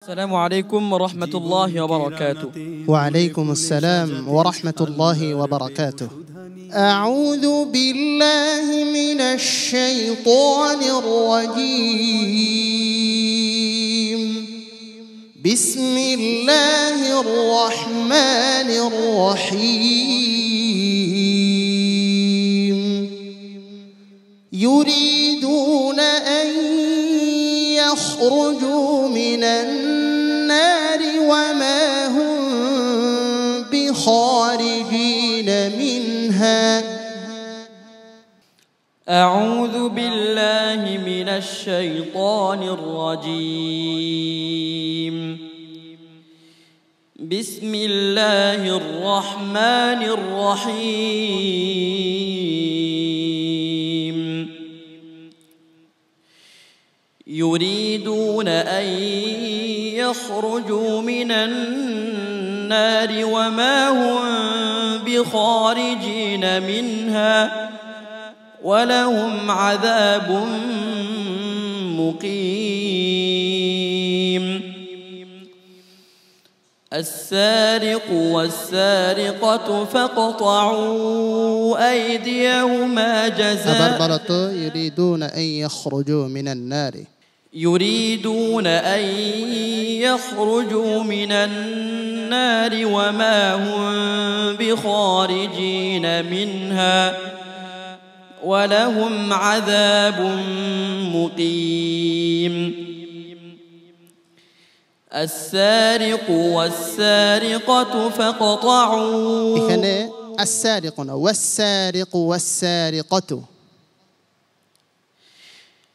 السلام عليكم ورحمة الله وبركاته. وعليكم السلام ورحمة الله وبركاته. أعوذ بالله من الشيطان الرجيم. بسم الله الرحمن الرحيم. يريدون أن يخرجوا من النار وما هم بخارجين منها. أعوذ بالله من الشيطان الرجيم. بسم الله الرحمن الرحيم. يريدون أن يخرجوا من النار وما هم بخارجين منها ولهم عذاب مقيم. السارق والسارقة فاقطعوا أيديهما جزاء. يريدون أن يخرجوا من النار. يريدون أن يخرجوا من النار وما هم بخارجين منها ولهم عذاب مقيم. السارق والسارقة فاقطعوا. এখানে السارق والسارق والسارقة.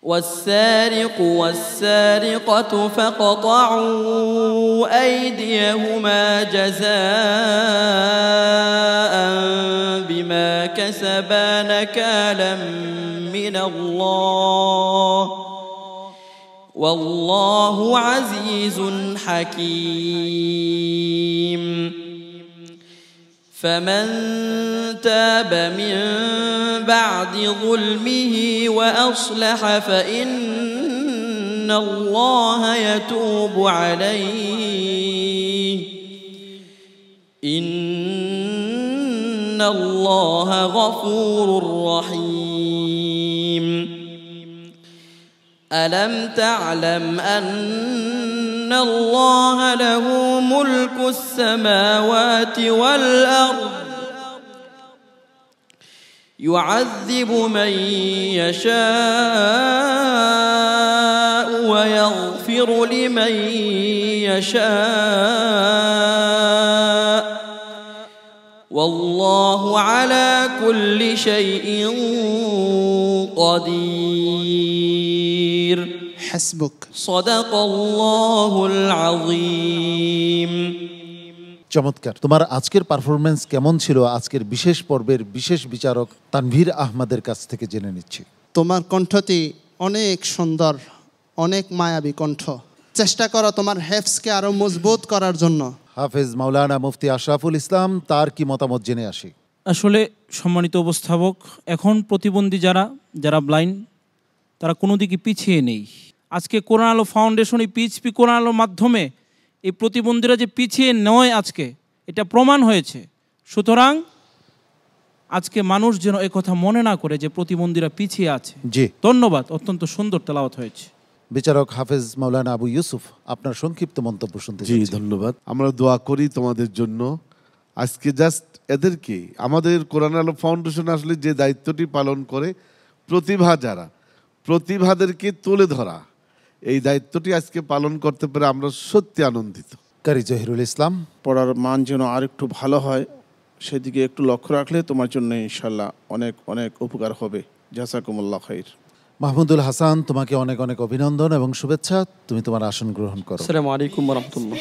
والسارق والسارقة فاقطعوا أيديهما جزاء بما كسبا نكالا من الله والله عزيز حكيم. فمن تاب من بعد ظلمه وأصلح فإن الله يتوب عليه إن الله غفور رحيم. ألم تعلم أن الله له ملك السماوات والأرض يعذب من يشاء ويغفر لمن يشاء والله على كل شيء قدير. حسبك. صدق الله العظيم. চমৎকার। তোমার আজকের পারফরম্যান্স কেমন ছিল আজকের বিশেষ পর্বের বিশেষ বিচারক তানভীর আহমদের কাছ থেকে জেনে নিচ্ছি। তোমার কণ্ঠটি অনেক সুন্দর, অনেক মায়াবী কণ্ঠ। চেষ্টা করো তোমার হেফজকে আরো মজবুত করার জন্য। হাফেজ মাওলানা মুফতি আশরাফুল ইসলাম তার কি মতামত জেনে আসি। আসলে সম্মানিত উপস্থাপক, এখন প্রতিবন্ধী যারা ব্লাইন্ড তারা কোনো দিকে পিছিয়ে নেই। আজকে কোরআন আলো ফাউন্ডেশন এই পিএইচপি কোরআন আলোর মাধ্যমে এই প্রতিবন্ধীরা যে পিছিয়ে নয় আজকে এটা প্রমাণ হয়েছে। সুতরাং আজকে মানুষ যেন একথা মনে না করে যে প্রতিবন্ধীরা পিছিয়ে আছে। জি ধন্যবাদ, অত্যন্ত সুন্দর তেলাওয়াত হয়েছে। বিচারক হাফেজ মাওলানা আবু ইউসুফ, আপনার সংক্ষিপ্ত মন্তব্য শুনতে জি ধন্যবাদ। আমরা দোয়া করি তোমাদের জন্য। আজকে জাস্ট এদেরকে আমাদের কোরআন আলো ফাউন্ডেশন আসলে যে দায়িত্বটি পালন করে প্রতিভাদেরকে তুলে ধরা, এই দায়িত্বটি আজকে পালন করতে পেরে আমরা সত্যি আনন্দিত। কারি জহিরুল ইসলাম, পড়ার মান যেন আর একটু ভালো হয় সেদিকে একটু লক্ষ্য রাখলে তোমার জন্য ইনশাল্লাহ অনেক অনেক উপকার হবে। জাযাকুমুল্লাহ খাইর। মাহমুদুল হাসান, তোমাকে অনেক অনেক অভিনন্দন এবং শুভেচ্ছা। তুমি তোমার আসন গ্রহণ করো। আসসালামু আলাইকুম ওয়া রাহমাতুল্লাহ।